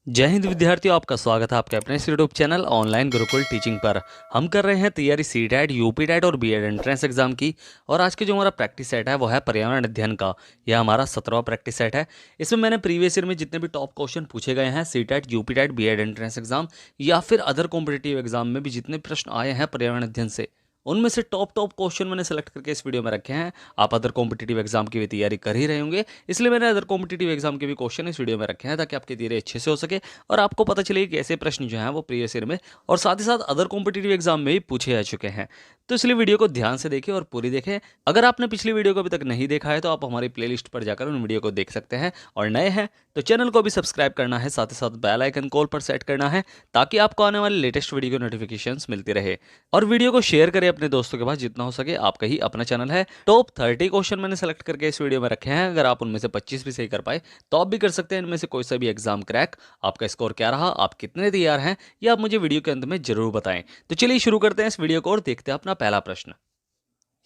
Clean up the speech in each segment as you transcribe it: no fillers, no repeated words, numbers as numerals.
जय हिंद विद्यार्थियों, आपका स्वागत है आपके अपने इस YouTube channel online Gurukul teaching पर। हम कर रहे हैं तैयारी सीटेट, यूपीटेट और बीएड एंट्रेंस एग्जाम की। और आज के जो हमारा प्रैक्टिस सेट है वो है पर्यावरण अध्ययन का। यह हमारा 17वां प्रैक्टिस सेट है। इसमें मैंने प्रीवियस ईयर में जितने भी टॉप क्वेश्चन पूछे गए हैं CTET, UPTET, BEd entrance exam या फिर अदर कॉम्पिटेटिव एग्जाम में भी जितने प्रश्न आए हैं पर्यावरण अध्ययन से, उनमें से टॉप क्वेश्चन मैंने सेलेक्ट करके इस वीडियो में रखे हैं। आप अदर कॉम्पिटेटिव एग्जाम की भी तैयारी कर ही रहे होंगे, इसलिए मैंने अदर कॉम्पिटेटिव एग्जाम के भी क्वेश्चन इस वीडियो में रखे हैं ताकि आपकी तैयारी अच्छे से हो सके और आपको पता चले कि ऐसे प्रश्न जो हैं वो प्रीवियस ईयर में और साथ ही साथ अदर कॉम्पिटेटिव एग्जाम में भी पूछे जा चुके हैं। तो इसलिए वीडियो को ध्यान से देखें और पूरी देखें। अगर आपने पिछली वीडियो को अभी तक नहीं देखा है तो आप हमारी प्लेलिस्ट पर जाकर उन वीडियो को देख सकते हैं, और नए हैं तो चैनल को भी सब्सक्राइब करना है, साथ ही साथ बेल आइकन कॉल पर सेट करना है ताकि आपको आने वाले लेटेस्ट वीडियो की नोटिफिकेशंस मिलती रहे। और वीडियो को शेयर करें अपने दोस्तों के पास, जितना हो सके। आपका ही अपना चैनल है। टॉप 30 क्वेश्चन मैंने सेलेक्ट करके इस वीडियो में रखे हैं। अगर आप उनमें से 25 भी सही कर पाए तो आप भी कर सकते हैं इनमें से कोई सा भी एग्जाम क्रैक। आपका स्कोर क्या रहा, आप कितने तैयार हैं, ये आप मुझे वीडियो के अंत में जरूर बताएं। तो चलिए शुरू करते हैं इस वीडियो को और देखते हैं अपना पहला प्रश्न।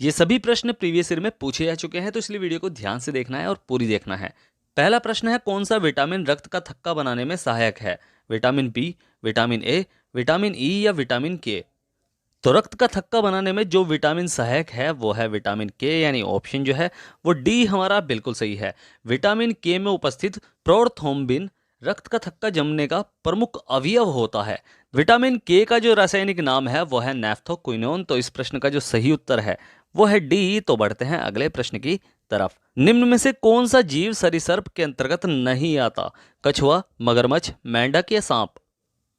ये सभी प्रश्न प्रीवियस ईयर में पूछे जा चुके हैं, तो इसलिए वीडियो को ध्यान से देखना है और पूरी देखना है। पहला प्रश्न है, कौन सा विटामिन रक्त का थक्का बनाने में सहायक है? Vitamin B, vitamin A, vitamin E या विटामिन के? तो रक्त का थक्का बनाने में जो विटामिन सहायक है वो है विटामिन के, यानी ऑप्शन जो है वो डी हमारा बिल्कुल सही है। विटामिन के में उपस्थित प्रोथ्रोम्बिन रक्त का थक्का जमने का प्रमुख अवयव होता है। विटामिन के का जो रासायनिक नाम है वो है नैफ्थोक्विनोन। तो इस प्रश्न का जो सही उत्तर है वो है डी। तो बढ़ते हैं अगले प्रश्न की तरफ। निम्न में से कौन सा जीव सरीसृप के अंतर्गत नहीं आता? कछुआ, मगरमच्छ, मेंढक या सांप?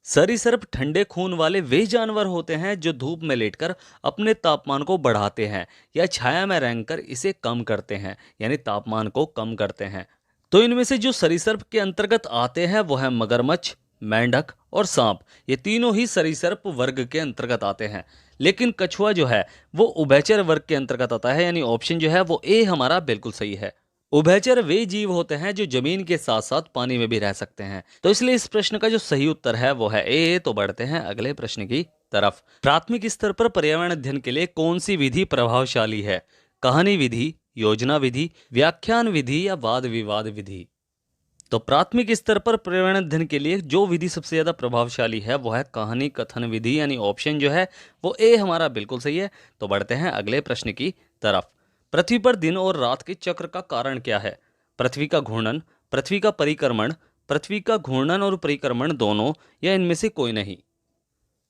सरीसृप ठंडे खून वाले वे जानवर होते हैं जो धूप में लेटकर अपने तापमान को बढ़ाते हैं या छाया में रहकर इसे कम करते हैं, यानी तापमान को कम करते हैं। तो इनमें से जो सरीसृप के अंतर्गत आते हैं वो है मगरमच्छ, मेंढक और सांप। ये तीनों ही सरीसृप वर्ग के अंतर्गत आते हैं। लेकिन कछुआ जो है वो उभयचर वर्ग के अंतर्गत आता है, यानी ऑप्शन जो है वो ए हमारा बिल्कुल सही है। उभयचर वे जीव होते हैं जो जमीन के साथ साथ पानी में भी रह सकते हैं। तो इसलिए इस प्रश्न का जो सही उत्तर है वो है ए। तो बढ़ते हैं अगले प्रश्न की तरफ। प्राथमिक स्तर पर पर्यावरण अध्ययन के लिए कौन सी विधि प्रभावशाली है? कहानी विधि, योजना विधि, व्याख्यान विधि या वाद विवाद विधि? तो प्राथमिक स्तर पर पर्यावरण अध्ययन के लिए जो विधि सबसे ज्यादा प्रभावशाली है वो है कहानी कथन विधि, यानी ऑप्शन जो है वो ए हमारा बिल्कुल सही है। तो बढ़ते हैं अगले प्रश्न की तरफ। पृथ्वी पर दिन और रात के चक्र का कारण क्या है? पृथ्वी का घूर्णन, पृथ्वी का परिक्रमण, पृथ्वी का घूर्णन और परिक्रमण दोनों, या इनमें से कोई नहीं?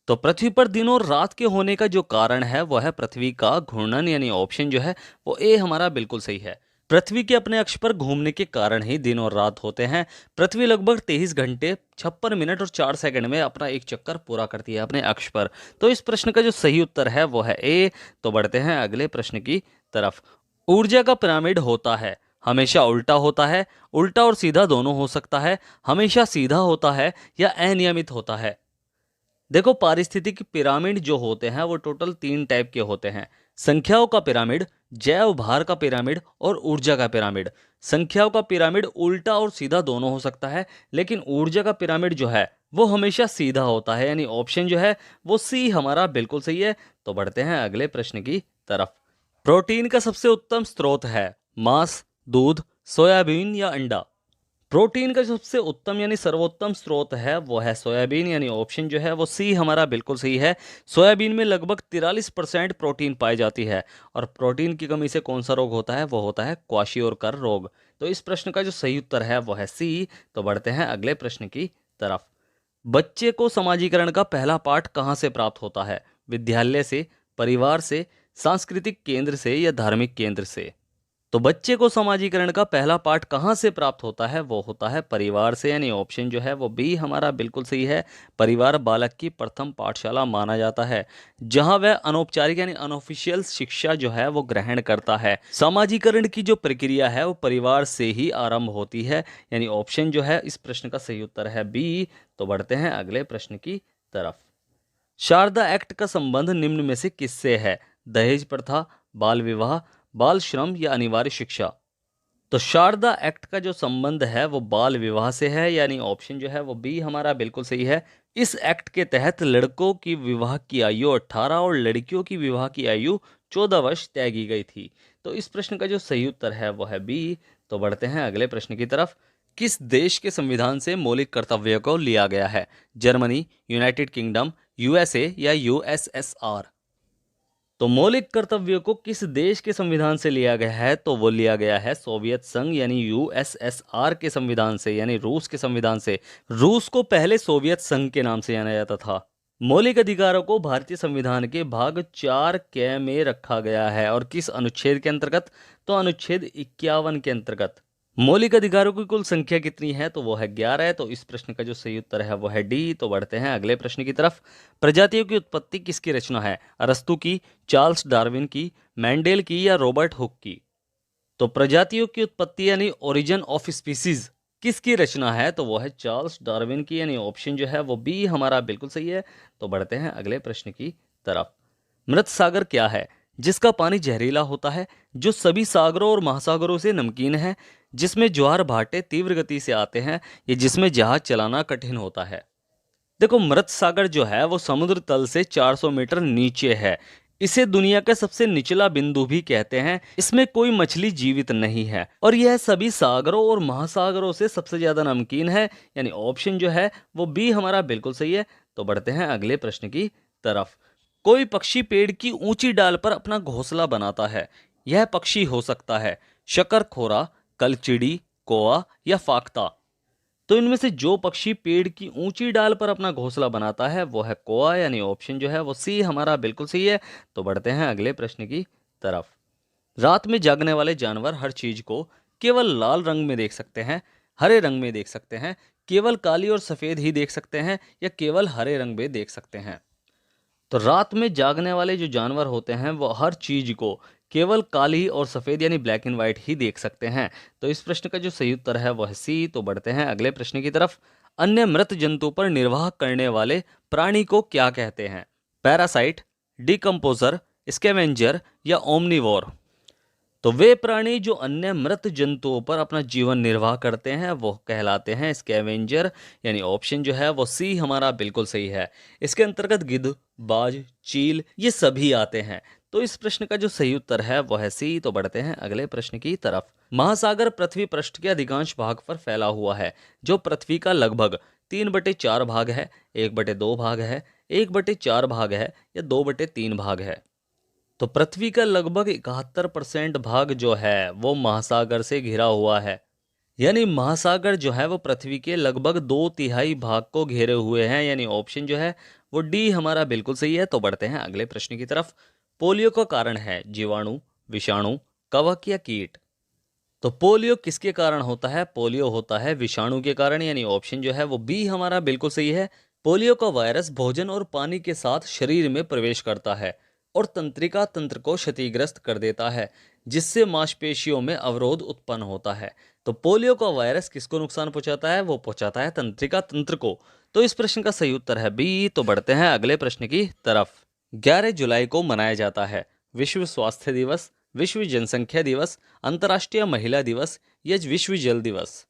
तो पृथ्वी पर दिन और रात के होने का जो कारण है वो है पृथ्वी का घूर्णन, यानी ऑप्शन जो है वो ए हमारा बिल्कुल सही है। पृथ्वी के अपने अक्ष पर घूमने के कारण ही दिन और रात होते हैं। पृथ्वी लगभग 23 घंटे 56 मिनट और 4 सेकंड में अपना एक चक्कर पूरा करती है अपने अक्ष पर। तो इस प्रश्न का जो सही उत्तर है वो है ए। तो बढ़ते हैं अगले प्रश्न की तरफ। ऊर्जा का पिरामिड होता है, हमेशा उल्टा होता है, उल्टा और सीधा दोनों हो सकता है, हमेशा सीधा होता है या अनियमित होता है? देखो, पारिस्थितिक पिरामिड जो होते हैं वो टोटल 3 टाइप के होते हैं। संख्याओं का पिरामिड, जैव भार का पिरामिड और ऊर्जा का पिरामिड। संख्याओं का पिरामिड उल्टा और सीधा दोनों हो सकता है, लेकिन ऊर्जा का पिरामिड जो है वो हमेशा सीधा होता है, यानी ऑप्शन जो है वो सी हमारा बिल्कुल सही है। तो बढ़ते हैं अगले प्रश्न की तरफ। प्रोटीन का सबसे उत्तम स्रोत है मांस, दूध, सोयाबीन या अंडा? प्रोटीन का सबसे उत्तम यानी सर्वोत्तम स्रोत है वो है सोयाबीन, यानी ऑप्शन जो है वो सी हमारा बिल्कुल सही है। सोयाबीन में लगभग 43% प्रोटीन पाई जाती है। और प्रोटीन की कमी से कौन सा रोग होता है? वो होता है क्वाशियोरकर रोग। तो इस प्रश्न का जो सही उत्तर है वो है सी। तो बढ़ते हैं अगले प्रश्न की तरफ। बच्चे को समाजीकरण का पहला पाठ कहाँ से प्राप्त होता है? विद्यालय से, परिवार से, सांस्कृतिक केंद्र से या धार्मिक केंद्र से? तो बच्चे को समाजीकरण का पहला पाठ कहाँ से प्राप्त होता है? वो होता है परिवार से, यानी ऑप्शन जो है वो बी हमारा बिल्कुल सही है। परिवार बालक की प्रथम पाठशाला माना जाता है जहां वह अनौपचारिक यानी अनऑफिशियल शिक्षा जो है वो ग्रहण करता है। समाजीकरण की जो प्रक्रिया है वो परिवार से ही आरंभ होती है, यानी ऑप्शन जो है इस प्रश्न का सही उत्तर है बी। तो बढ़ते हैं अगले प्रश्न की तरफ। शारदा एक्ट का संबंध निम्न में से किससे है? दहेज प्रथा, बाल विवाह, बाल श्रम या अनिवार्य शिक्षा? तो शारदा एक्ट का जो संबंध है वो बाल विवाह से है, यानी ऑप्शन जो है वो बी हमारा बिल्कुल सही है। इस एक्ट के तहत लड़कों की विवाह की आयु 18 और लड़कियों की विवाह की आयु 14 वर्ष तय की गई थी। तो इस प्रश्न का जो सही उत्तर है वो है बी। तो बढ़ते हैं अगले प्रश्न की तरफ। किस देश के संविधान से मौलिक कर्तव्यों को लिया गया है? जर्मनी, यूनाइटेड किंगडम, यूएसए या यूएसएसआर? तो मौलिक कर्तव्यों को किस देश के संविधान से लिया गया है? तो वो लिया गया है सोवियत संघ यानी यूएसएसआर के संविधान से, यानी रूस के संविधान से। रूस को पहले सोवियत संघ के नाम से जाना जाता था। मौलिक अधिकारों को भारतीय संविधान के भाग 4 क में रखा गया है और किस अनुच्छेद के अंतर्गत? तो अनुच्छेद 51 के अंतर्गत। मौलिक अधिकारों की कुल संख्या कितनी है? तो वो है 11। तो इस प्रश्न का जो सही उत्तर है वो है डी। तो बढ़ते हैं अगले प्रश्न की तरफ। प्रजातियों की उत्पत्ति किसकी रचना है? अरस्तु की, चार्ल्स डार्विन की, मेंडेल की या रॉबर्ट हुक की? तो प्रजातियों की उत्पत्ति यानी ओरिजिन ऑफ स्पीसीज किसकी रचना है? तो वो है चार्ल्स डार्विन की, यानी ऑप्शन जो है वो बी हमारा बिल्कुल सही है। तो बढ़ते हैं अगले प्रश्न की तरफ। मृत सागर क्या है? जिसका पानी जहरीला होता है, जो सभी सागरों और महासागरों से नमकीन है, जिसमें ज्वार भाटे तीव्र गति से आते हैं, या जिसमें जहाज चलाना कठिन होता है? देखो, मृत सागर जो है वो समुद्र तल से 400 मीटर नीचे है। इसे दुनिया का सबसे निचला बिंदु भी कहते हैं। इसमें कोई मछली जीवित नहीं है और यह सभी सागरों और महासागरों से सबसे ज्यादा नमकीन है, यानी ऑप्शन जो है वो बी हमारा बिल्कुल सही है। तो बढ़ते हैं अगले प्रश्न की तरफ। कोई पक्षी पेड़ की ऊंची डाल पर अपना घोंसला बनाता है। यह पक्षी हो सकता है शकरखोरा, कलचिड़ी, कौआ या फाख्ता। तो इनमें से जो पक्षी पेड़ की ऊंची डाल पर अपना घोंसला बनाता है वो है कौआ, यानी ऑप्शन जो है वो सी हमारा बिल्कुल सही है। तो बढ़ते हैं अगले प्रश्न की तरफ। रात में जागने वाले जानवर हर चीज को केवल लाल रंग में देख सकते हैं, हरे रंग में देख सकते हैं, केवल काली और सफेद ही देख सकते हैं, या केवल हरे रंग में देख सकते हैं? तो रात में जागने वाले जो जानवर होते हैं वो हर चीज को केवल काली और सफेद यानी ब्लैक एंड व्हाइट ही देख सकते हैं। तो इस प्रश्न का जो सही उत्तर है वह है सी। तो बढ़ते हैं अगले प्रश्न की तरफ। अन्य मृत जंतु पर निर्वाह करने वाले प्राणी को क्या कहते हैं? पैरासाइट, डिकम्पोजर, स्कैवेंजर या ओमनीवोर? तो वे प्राणी जो अन्य मृत जंतुओं पर अपना जीवन निर्वाह करते हैं वो कहलाते हैं स्कैवेंजर, यानी ऑप्शन जो है वो सी हमारा बिल्कुल सही है। इसके अंतर्गत गिद्ध, बाज, चील ये सभी आते हैं। तो इस प्रश्न का जो सही उत्तर है वो है सी। तो बढ़ते हैं अगले प्रश्न की तरफ। महासागर पृथ्वी पृष्ठ के अधिकांश भाग पर फैला हुआ है, जो पृथ्वी का लगभग 3/4 भाग है, 1/2 भाग है, 1/4 भाग है या 2/3 भाग है? तो पृथ्वी का लगभग 71% भाग जो है वो महासागर से घिरा हुआ है, यानी महासागर जो है वो पृथ्वी के लगभग 2/3 भाग को घेरे हुए हैं, यानी ऑप्शन जो है वो डी हमारा बिल्कुल सही है। तो बढ़ते हैं अगले प्रश्न की तरफ। पोलियो का कारण है जीवाणु, विषाणु, कवक या कीट? तो पोलियो किसके कारण होता है? पोलियो होता है विषाणु के कारण, यानी ऑप्शन जो है वो बी हमारा बिल्कुल सही है। पोलियो का वायरस भोजन और पानी के साथ शरीर में प्रवेश करता है और तंत्रिका तंत्र को क्षतिग्रस्त कर देता है, जिससे मांसपेशियों में अवरोध उत्पन्न होता है। तो पोलियो का वायरस किसको नुकसान पहुंचाता है? वो पहुंचाता है तंत्रिका तंत्र को। तो इस प्रश्न का सही उत्तर है बी। तो बढ़ते हैं अगले प्रश्न की तरफ। 11 जुलाई को मनाया जाता है विश्व स्वास्थ्य दिवस, विश्व जनसंख्या दिवस, अंतर्राष्ट्रीय महिला दिवस या विश्व जल दिवस?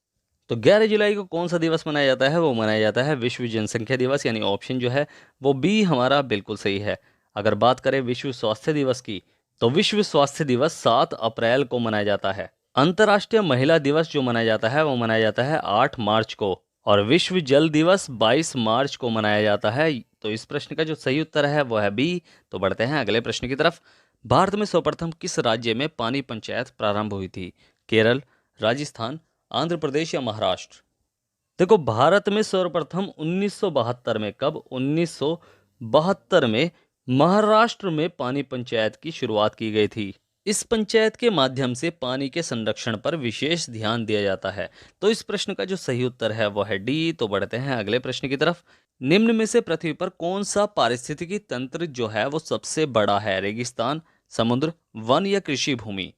तो 11 जुलाई को कौन सा दिवस मनाया जाता है? वो मनाया जाता है विश्व जनसंख्या दिवस, यानी ऑप्शन जो है वो बी हमारा बिल्कुल सही है। अगर बात करें विश्व स्वास्थ्य दिवस की, तो विश्व स्वास्थ्य दिवस 7 अप्रैल को मनाया जाता है। अंतर्राष्ट्रीय महिला दिवस जो मनाया जाता है वो मनाया जाता है 8 मार्च को, और विश्व जल दिवस 22 मार्च को मनाया जाता है। तो इस प्रश्न का जो सही उत्तर है वो है बी। तो बढ़ते हैं अगले प्रश्न की तरफ। भारत में सर्वप्रथम किस राज्य में पानी पंचायत प्रारंभ हुई थी? केरल, राजस्थान, आंध्र प्रदेश या महाराष्ट्र? देखो, भारत में सर्वप्रथम 1972 में, कब? 1972 में महाराष्ट्र में पानी पंचायत की शुरुआत की गई थी। इस पंचायत के माध्यम से पानी के संरक्षण पर विशेष ध्यान दिया जाता है। तो इस प्रश्न का जो सही उत्तर है वो है डी। तो बढ़ते हैं अगले प्रश्न की तरफ। निम्न में से पृथ्वी पर कौन सा पारिस्थितिकी तंत्र जो है वो सबसे बड़ा है? रेगिस्तान, समुद्र, वन या कृषि भूमि?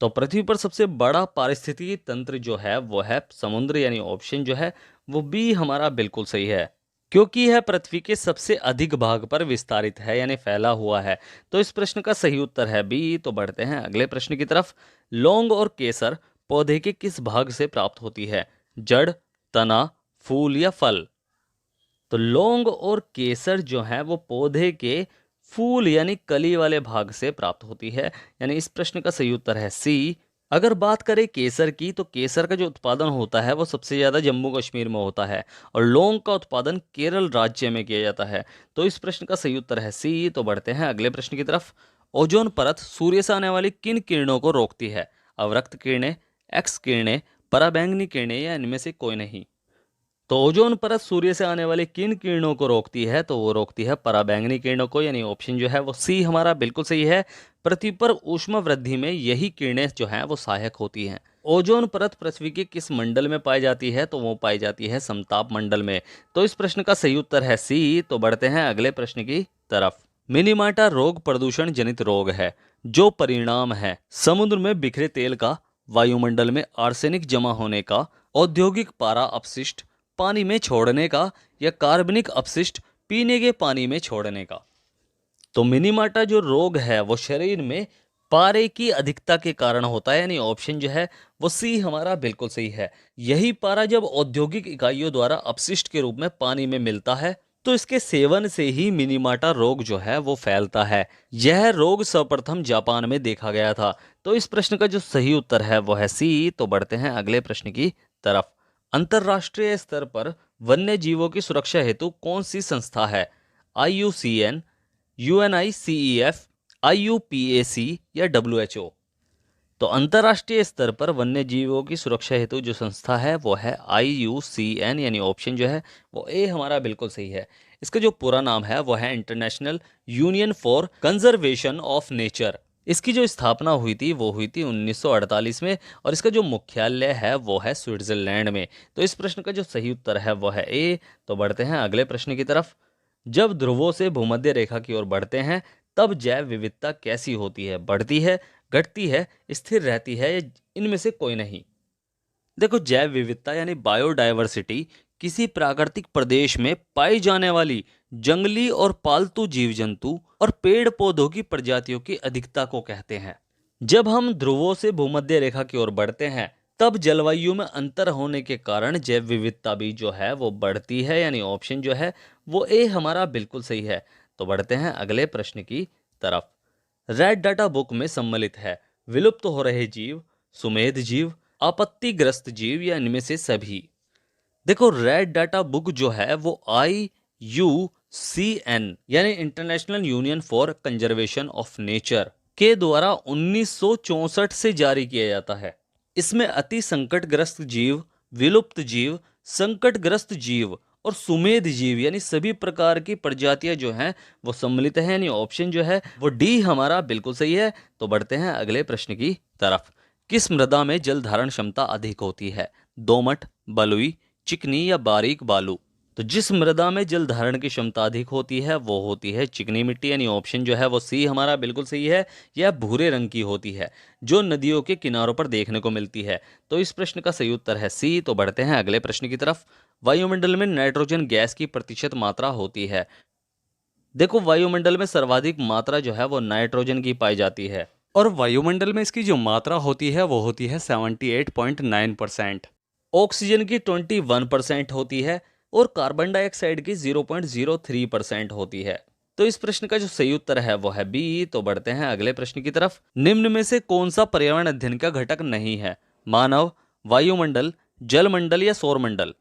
तो पृथ्वी पर सबसे बड़ा पारिस्थितिकी तंत्र जो है वो है समुद्र, यानी ऑप्शन जो है वो बी हमारा बिल्कुल सही है, क्योंकि यह पृथ्वी के सबसे अधिक भाग पर विस्तारित है, यानी फैला हुआ है। तो इस प्रश्न का सही उत्तर है बी। तो बढ़ते हैं अगले प्रश्न की तरफ। लौंग और केसर पौधे के किस भाग से प्राप्त होती है? जड़, तना, फूल या फल? तो लौंग और केसर जो है वो पौधे के फूल यानी कली वाले भाग से प्राप्त होती है, यानी इस प्रश्न का सही उत्तर है सी। अगर बात करें केसर की, तो केसर का जो उत्पादन होता है वो सबसे ज़्यादा जम्मू कश्मीर में होता है और लौंग का उत्पादन केरल राज्य में किया जाता है। तो इस प्रश्न का सही उत्तर है सी। तो बढ़ते हैं अगले प्रश्न की तरफ। ओजोन परत सूर्य से आने वाली किन किरणों को रोकती है? अवरक्त किरणें, एक्स किरणें, पराबैंगनी किरणें या इनमें से कोई नहीं? तो ओजोन परत सूर्य से आने वाली किन किरणों को रोकती है? तो वो रोकती है पराबैंगनी किरणों को, यानी ऑप्शन जो है वो सी हमारा बिल्कुल सही है। पृथ्वी पर ऊष्मा वृद्धि में यही किरणें जो हैं वो सहायक होती हैं। ओजोन परत पृथ्वी के किस मंडल में पाई जाती है? तो वो पाई जाती है समताप मंडल में। तो इस प्रश्न का सही उत्तर है सी। तो बढ़ते हैं अगले प्रश्न की तरफ। मिनीमाटा रोग प्रदूषण जनित रोग है जो परिणाम है समुद्र में बिखरे तेल का, वायुमंडल में आर्सेनिक जमा होने का, औद्योगिक पारा अपशिष्ट पानी में छोड़ने का, या कार्बनिक अपशिष्ट पीने के पानी में छोड़ने का। तो मिनीमाटा जो रोग है वो शरीर में पारे की अधिकता के कारण होता है, यानी ऑप्शन जो है वो सी हमारा बिल्कुल सही है। यही पारा जब औद्योगिक इकाइयों द्वारा अपशिष्ट के रूप में पानी में मिलता है तो इसके सेवन से ही मिनीमाटा रोग जो है वो फैलता है। यह रोग सर्वप्रथम जापान में देखा गया था। तो इस प्रश्न का जो सही उत्तर है वो है सी। तो बढ़ते हैं अगले प्रश्न की तरफ। अंतर्राष्ट्रीय स्तर पर वन्य जीवों की सुरक्षा हेतु कौन सी संस्था है? IUCN, UNICEF, IUPAC या WHO? तो अंतर्राष्ट्रीय स्तर पर वन्य जीवों की सुरक्षा हेतु जो संस्था है वो है IUCN, यानी ऑप्शन जो है वो ए हमारा बिल्कुल सही है। इसका जो पूरा नाम है वो है international union for conservation of nature. इसकी जो स्थापना हुई थी वो हुई थी 1948 में और इसका जो मुख्यालय है वो है स्विट्जरलैंड में। तो इस प्रश्न का जो सही उत्तर है वो है ए। तो बढ़ते हैं अगले प्रश्न की तरफ। जब ध्रुवों से भूमध्य रेखा की ओर बढ़ते हैं तब जैव विविधता कैसी होती है? बढ़ती है, घटती है, स्थिर रहती है, या इनमें से कोई नहीं? देखो, जैव विविधता यानी बायोडायवर्सिटी किसी प्राकृतिक प्रदेश में पाई जाने वाली जंगली और पालतू जीव जंतु और पेड़ पौधों की प्रजातियों की अधिकता को कहते हैं। जब हम ध्रुवों से भूमध्य रेखा की ओर बढ़ते हैं तब जलवायु में अंतर होने के कारण जैव विविधता भी जो है वो बढ़ती है, यानी ऑप्शन जो है वो ए हमारा बिल्कुल सही है। तो बढ़ते हैं अगले प्रश्न की तरफ। रेड डाटा बुक में सम्मिलित है विलुप्त हो रहे जीव, सुमेध जीव, आपत्तिग्रस्त जीव या इनमें से सभी? देखो, रेड डाटा बुक जो है वो IUCN यानी international union for conservation of nature के द्वारा 1964 से जारी किया जाता है। इसमें अति संकटग्रस्त जीव, विलुप्त जीव, संकटग्रस्त जीव और सुमेध जीव यानी सभी प्रकार की प्रजातियां जो हैं वो सम्मिलित हैं, यानी ऑप्शन जो है वो डी हमारा बिल्कुल सही है। तो बढ़ते हैं अगले प्रश्न की तरफ। किस मृदा में जल धारण क्षमता अधिक होती है? दोमट, बलुई, चिकनी या बारीक बालू? तो जिस मृदा में जल धारण की क्षमता अधिक होती है वो होती है चिकनी मिट्टी, यानी ऑप्शन जो है वो सी हमारा बिल्कुल सही है। यह भूरे रंग की होती है जो नदियों के किनारों पर देखने को मिलती है। तो इस प्रश्न का सही उत्तर है सी। तो बढ़ते हैं अगले प्रश्न की तरफ। वायुमंडल में नाइट्रोजन गैस की प्रतिशत मात्रा होती है? देखो, वायुमंडल में सर्वाधिक मात्रा जो है वो नाइट्रोजन की पाई जाती है और वायुमंडल में इसकी जो मात्रा होती है वो होती है 78.9%। ऑक्सीजन की 21% होती है और कार्बन डाइऑक्साइड की 0.03% होती है। तो इस प्रश्न का जो सही उत्तर है वो है बी। तो बढ़ते हैं अगले प्रश्न की तरफ। निम्न में से कौन सा पर्यावरण अध्ययन का घटक नहीं है? मानव, वायुमंडल, जलमंडल या सौरमंडल?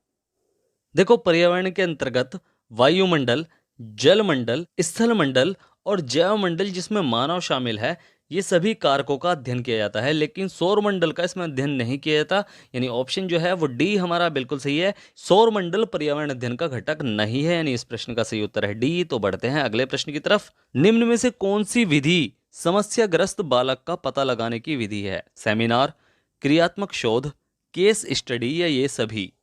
देखो, पर्यावरण के अंतर्गत वायुमंडल, जलमंडल, स्थलमंडल और जैवमंडल जिसमें मानव शामिल है ये सभी कारकों का अध्ययन किया जाता है, लेकिन सौरमंडल का इसमें अध्ययन नहीं किया जाता, यानी ऑप्शन जो है वो डी हमारा बिल्कुल सही है। सौरमंडल पर्यावरण अध्ययन का घटक नहीं है, यानी इस प्रश्न का सही उत्तर है डी। तो बढ़ते हैं अगले प्रश्न की तरफ। निम्न में से कौन सी विधि समस्याग्रस्त बालक का पता लगाने की विधि है? सेमिनार, क्रियात्मक शोध, केस स्टडी या ये सभी?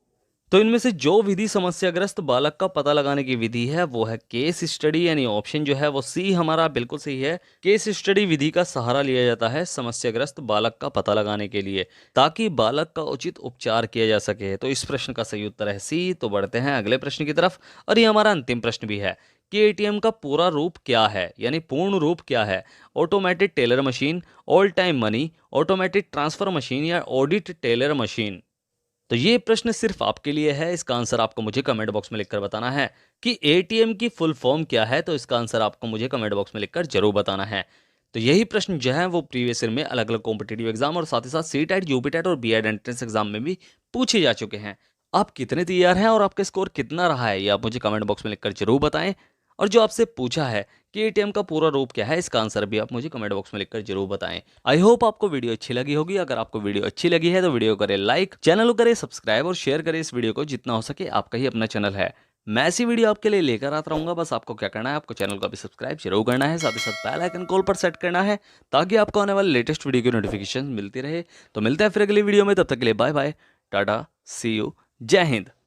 तो इनमें से जो विधि समस्याग्रस्त बालक का पता लगाने की विधि है वो है केस स्टडी, यानी ऑप्शन जो है वो सी हमारा बिल्कुल सही है। केस स्टडी विधि का सहारा लिया जाता है समस्याग्रस्त बालक का पता लगाने के लिए ताकि बालक का उचित उपचार किया जा सके। तो इस प्रश्न का सही उत्तर है सी। तो बढ़ते हैं अगले प्रश्न की तरफ और ये हमारा अंतिम प्रश्न भी है कि ATM का पूरा रूप क्या है, यानी पूर्ण रूप क्या है? Automatic teller machine, all time money, automatic transfer machine या ऑडिट टेलर मशीन? तो ये प्रश्न सिर्फ आपके लिए है। इसका आंसर आपको मुझे कमेंट बॉक्स में लिखकर बताना है कि ATM की फुल फॉर्म क्या है। तो इसका आंसर आपको मुझे कमेंट बॉक्स में लिखकर जरूर बताना है। तो यही प्रश्न जो है वो प्रीवियस ईयर में अलग अलग कॉम्पिटेटिव एग्जाम और साथ ही साथ सी टेट, यूपी टेट और बी एड एंट्रेंस एग्जाम में भी पूछे जा चुके हैं। आप कितने तैयार हैं और आपका स्कोर कितना रहा है, ये आप मुझे कमेंट बॉक्स में लिखकर जरूर बताएं। और जो आपसे पूछा है कि एटीएम का पूरा रूप क्या है, इसका आंसर भी आप मुझे कमेंट बॉक्स में लिखकर जरूर बताएं। आई होप आपको वीडियो अच्छी लगी होगी। अगर आपको वीडियो अच्छी लगी है तो वीडियो करें लाइक, चैनल को करें सब्सक्राइब और शेयर करें इस वीडियो को, जितना हो सके। आपका ही अपना चैनल है, मैं ऐसी वीडियो आपके लिए लेकर आता रहूंगा। बस आपको क्या करना है, आपको चैनल को अभी सब्सक्राइब जरूर करना है, साथ ही साथ बेल आइकन कॉल पर सेट करना है, ताकि आपको आने वाले लेटेस्ट वीडियो की नोटिफिकेशन मिलती रहे। तो मिलते हैं फिर अगली वीडियो में, तब तक के लिए bye bye, tata, see you, जय हिंद।